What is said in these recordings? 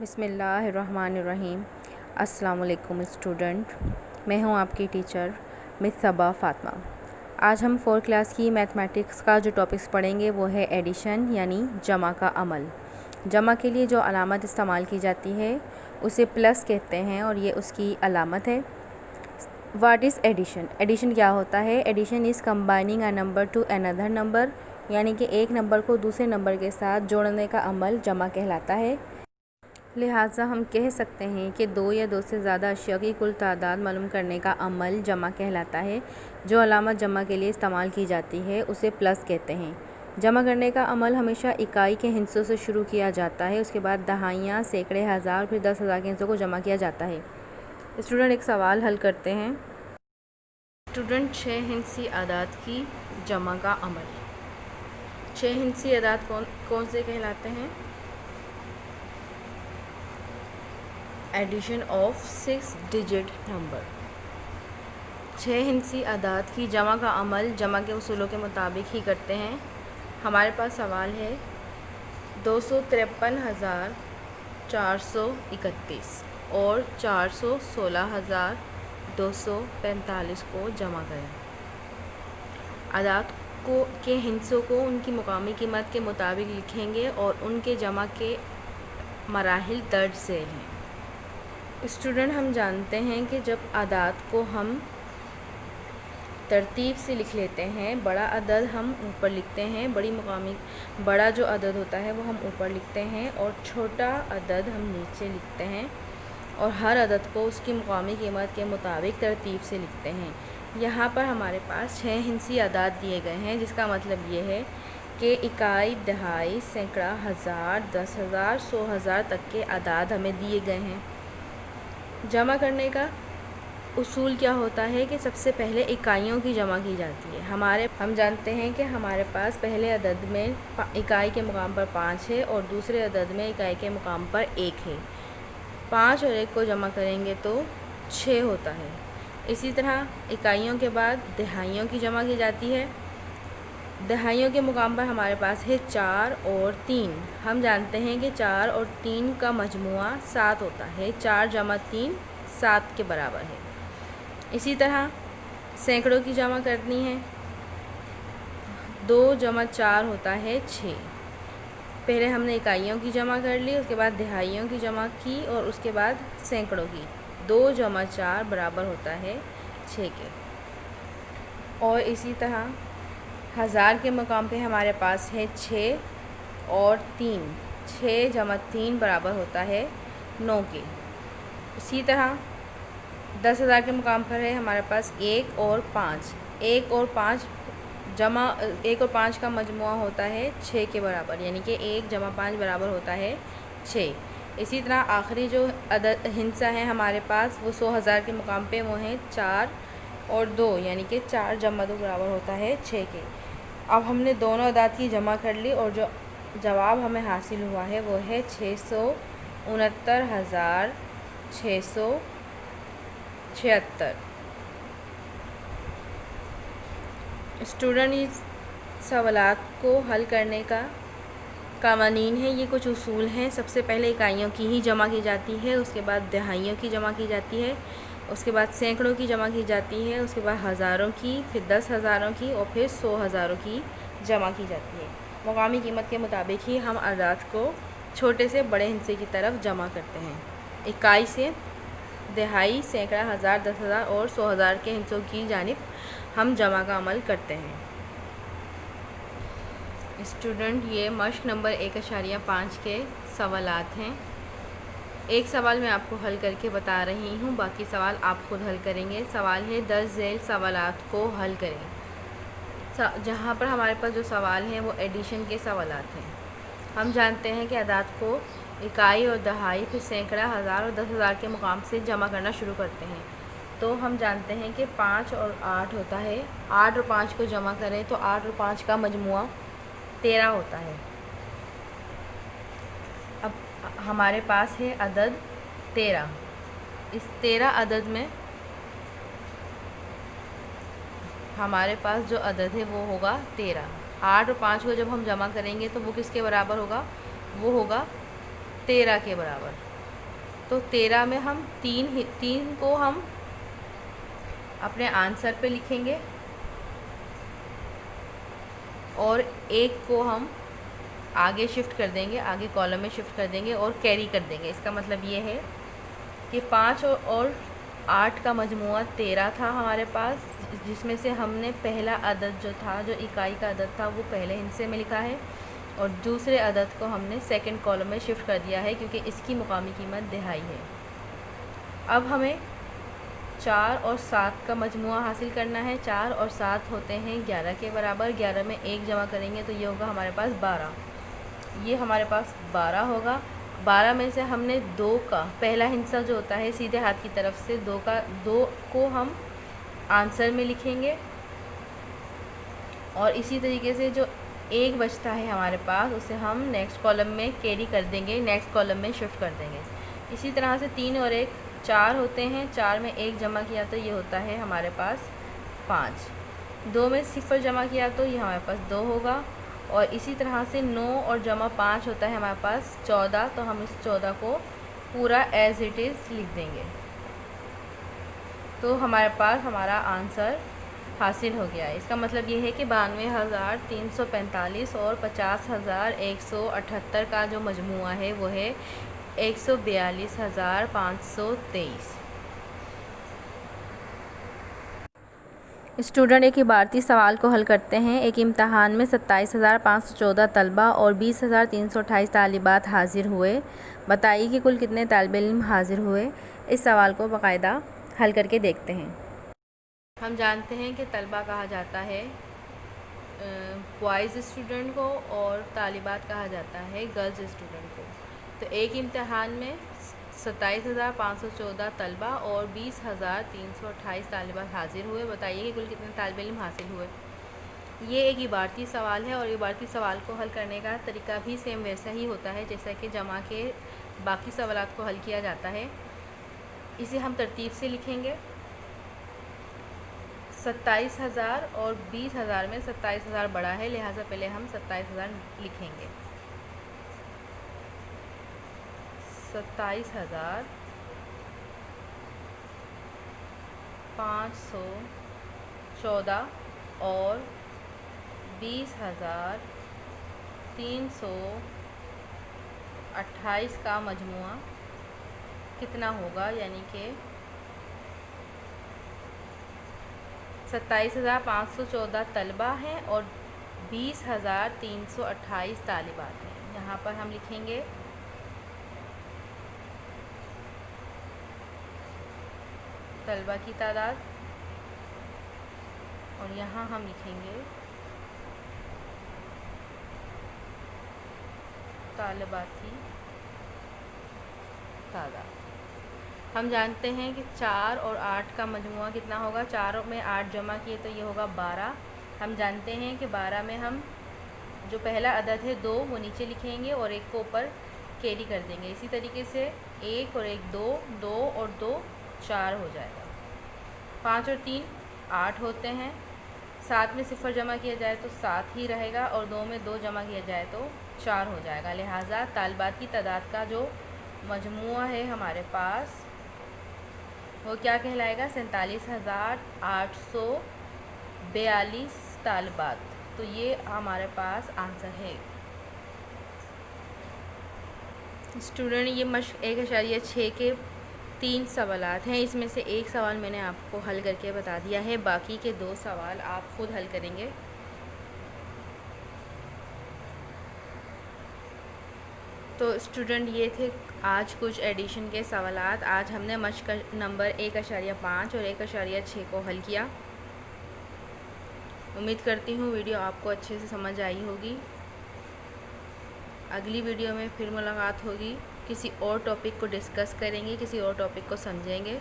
बिस्मिल्लाहिर्रहमानिर्रहीम। अस्सलाम वालेकुम स्टूडेंट, मैं हूं आपकी टीचर मिस सबा फ़ातिमा। आज हम 4th क्लास की मैथमेटिक्स का जो टॉपिक्स पढ़ेंगे वो है एडिशन यानी जमा का अमल। जमा के लिए जो अलामत इस्तेमाल की जाती है उसे प्लस कहते हैं और ये उसकी अलामत है। What is addition? एडिशन क्या होता है? Addition is combining a number to another number, यानी कि एक नंबर को दूसरे नंबर के साथ जोड़ने का अमल जमा कहलाता है। लिहाजा हम कह सकते हैं कि दो या दो से ज़्यादा अशिया की कुल तादाद मालूम करने का अमल जमा कहलाता है। जो अलामत जमा के लिए इस्तेमाल की जाती है उसे प्लस कहते हैं। जमा करने का अमल हमेशा इकाई के हिस्सों से शुरू किया जाता है, उसके बाद दहाइयाँ, सैकड़े, हज़ार, फिर 10,000 के हिस्सों को जमा किया जाता है। स्टूडेंट एक सवाल हल करते हैं। स्टूडेंट 6 हिंसी आदाद की जमा का अमल। 6 हिंसी आदाद कौन से कहलाते हैं? Addition of 6 digit number. 6 हिंसी आदाद की जमा का अमल जमा के उसूलों के मुताबिक ही करते हैं। हमारे पास सवाल है 253,431 और 416,245 को जमा करें। आदाद के हिस्सों को उनकी मुकामी कीमत के मुताबिक लिखेंगे और उनके जमा के मराहिल दर्ज से हैं। स्टूडेंट हम जानते हैं कि जब आदाद को हम तरतीब से लिख लेते हैं, बड़ा अदद हम ऊपर लिखते हैं, बड़ा जो अदद होता है वो हम ऊपर लिखते हैं और छोटा अदद हम नीचे लिखते हैं और हर अदद को उसकी मुकामी कीमत के मुताबिक तरतीब से लिखते हैं। यहाँ पर हमारे पास 6 हिंसी आदाद दिए गए हैं, जिसका मतलब ये है कि इकाई, दहाई, सैकड़ा, हज़ार, 10,000, 100,000 तक के आदाद हमें दिए गए हैं। जमा करने का उसूल क्या होता है कि सबसे पहले इकाइयों की जमा की जाती है। हम जानते हैं कि हमारे पास पहले अदद में इकाई के मुकाम पर 5 है और दूसरे अदद में इकाई के मुकाम पर 1 है। 5 और 1 को जमा करेंगे तो 6 होता है। इसी तरह इकाइयों के बाद दहाइयों की जमा की जाती है। दहाइयों के मुकाम पर हमारे पास है 4 और 3। हम जानते हैं कि 4 और 3 का मजमुआ 7 होता है। 4 जमा 3 7 के बराबर है। इसी तरह सैकड़ों की जमा करनी है। 2 जमा 4 होता है 6। पहले हमने इकाइयों की जमा कर ली, उसके बाद दहाइयों की जमा की और उसके बाद सैकड़ों की। 2 जमा 4 बराबर होता है 6 के। और इसी तरह हज़ार के मकाम पे हमारे पास है 6 और 3। 6 जमा 3 बराबर होता है 9 के। इसी तरह 10,000 के मुकाम पर है हमारे पास 1 और 5। 1 और 5 का मजमुआ होता है 6 के बराबर, यानी कि 1 जमा 5 बराबर होता है 6। इसी तरह आखिरी जो अदद हिस्सा है हमारे पास वो 100,000 के मुकाम पे वो है 4 और 2, यानी कि 4 जमा 2 बराबर होता है 6 के। अब हमने दोनों अदाद की जमा कर ली और जो जवाब हमें हासिल हुआ है वो है 669,676। स्टूडेंट इस सवालात को हल करने का कावानीन है, ये कुछ उसूल हैं। सबसे पहले इकाइयों की ही जमा की जाती है, उसके बाद दहाइयों की जमा की जाती है, उसके बाद सैकड़ों की जमा की जाती है, उसके बाद हज़ारों की, फिर 10,000 की और फिर 100,000 की जमा की जाती है। मुकामी कीमत के मुताबिक ही हम आदाद को छोटे से बड़े हिस्से की तरफ जमा करते हैं। इकाई से दहाई, सैकड़ा, हज़ार, 10,000 और 100,000 के हिस्सों की जानिब हम जमा का अमल करते हैं। स्टूडेंट ये मश्क नंबर 1.5 के सवालात हैं। एक सवाल मैं आपको हल करके बता रही हूँ, बाकी सवाल आप खुद हल करेंगे। सवाल है 10 झेल सवालात को हल करें। जहाँ पर हमारे पास जो सवाल हैं वो एडिशन के सवालात हैं। हम जानते हैं कि आदाद को इकाई और दहाई, फिर सैकड़ा, हज़ार और 10,000 के मुकाम से जमा करना शुरू करते हैं। तो हम जानते हैं कि 5 और 8 होता है। 8 और 5 को जमा करें तो 8 और 5 का मजमुआ 13 होता है। अब हमारे पास है अदद 13। इस 13 अदद में हमारे पास जो अदद है वो होगा 13। 8 और 5 को जब हम जमा करेंगे तो वो किसके बराबर होगा? वो होगा 13 के बराबर। तो 13 में हम तीन को हम अपने आंसर पे लिखेंगे और एक को हम आगे शिफ्ट कर देंगे, आगे कॉलम में शिफ्ट कर देंगे और कैरी कर देंगे। इसका मतलब ये है कि 5 और 8 का मजमुआ 13 था हमारे पास, जिसमें से हमने पहला अदद जो था, जो इकाई का अदद था, वो पहले हिस्से में लिखा है और दूसरे अदद को हमने सेकंड कॉलम में शिफ्ट कर दिया है क्योंकि इसकी मुकामी कीमत दिहाई है। अब हमें 4 और 7 का मजमुआ हासिल करना है। 4 और 7 होते हैं 11 के बराबर। 11 में 1 जमा करेंगे तो ये होगा हमारे पास 12। ये हमारे पास 12 होगा। 12 में से हमने 2 का पहला हिस्सा जो होता है सीधे हाथ की तरफ से 2 को हम आंसर में लिखेंगे और इसी तरीके से जो 1 बचता है हमारे पास उसे हम नेक्स्ट कॉलम में कैरी कर देंगे, नेक्स्ट कॉलम में शिफ्ट कर देंगे। इसी तरह से 3 और 1 4 होते हैं। 4 में 1 जमा किया तो ये होता है हमारे पास 5। 2 में 0 जमा किया तो ये हमारे पास 2 होगा और इसी तरह से 9 और जमा 5 होता है हमारे पास 14। तो हम इस 14 को पूरा एज़ इट इज़ लिख देंगे तो हमारे पास हमारा आंसर हासिल हो गया है। इसका मतलब ये है कि 92,345 और 50,178 का जो मजमुआ है वो है 142,523। स्टूडेंट एक इबारती सवाल को हल करते हैं। एक इम्तहान में 27,514 तलबा और 20,328 तालिबात हाजिर हुए। बताइए कि कुल कितने तालिब इल्म हाजिर हुए। इस सवाल को बाकायदा हल करके देखते हैं। हम जानते हैं कि तलबा कहा जाता है बॉयज़ स्टूडेंट को और तालिबात कहा जाता है गर्ल्स स्टूडेंट को। तो एक इम्तहान में 27,514 तलबा और 20,328 तालिबात हाजिर हुए। बताइए कि कुल कितने तालिब इल्म हासिल हुए। ये एक इबारती सवाल है और इबारती सवाल को हल करने का तरीका भी सेम वैसा ही होता है जैसा कि जमा के बाकी सवालात को हल किया जाता है। इसे हम तरतीब से लिखेंगे। 27,000 और 20,000 में 27,000 बड़ा है, लिहाजा पहले हम 27,000 लिखेंगे। 27,514 और 20,328 का मजमुआ कितना होगा, यानी कि 27,514 तलबा हैं और 20,328 तालिबात हैं। यहाँ पर हम लिखेंगे तलबा की तादाद और यहाँ हम लिखेंगे तालिबात की तादाद। हम जानते हैं कि 4 और 8 का मजमुआ कितना होगा। 4 में 8 जमा किए तो ये होगा 12। हम जानते हैं कि 12 में हम जो पहला अदद है 2 वो नीचे लिखेंगे और 1 को ऊपर कैरी कर देंगे। इसी तरीके से 1 और 1 2, 2 और 2 4 हो जाएगा। 5 और 3 8 होते हैं। 7 में 0 जमा किया जाए तो 7 ही रहेगा और 2 में 2 जमा किया जाए तो 4 हो जाएगा। लिहाजा तालिबात की तादाद का जो मजमुआ है हमारे पास वो क्या कहलाएगा, 47,842 तालिबात। तो ये हमारे पास आंसर है। स्टूडेंट ये मश्क 1.6 के 3 सवालात हैं। इसमें से एक सवाल मैंने आपको हल करके बता दिया है, बाकी के 2 सवाल आप खुद हल करेंगे। तो स्टूडेंट ये थे आज कुछ एडिशन के सवालात। आज हमने मश्क नंबर 1.5 और 1.6 को हल किया। उम्मीद करती हूँ वीडियो आपको अच्छे से समझ आई होगी। अगली वीडियो में फिर मुलाकात होगी, किसी और टॉपिक को डिस्कस करेंगे, किसी और टॉपिक को समझेंगे।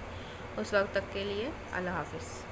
उस वक्त तक के लिए अल्लाह हाफ़िज़।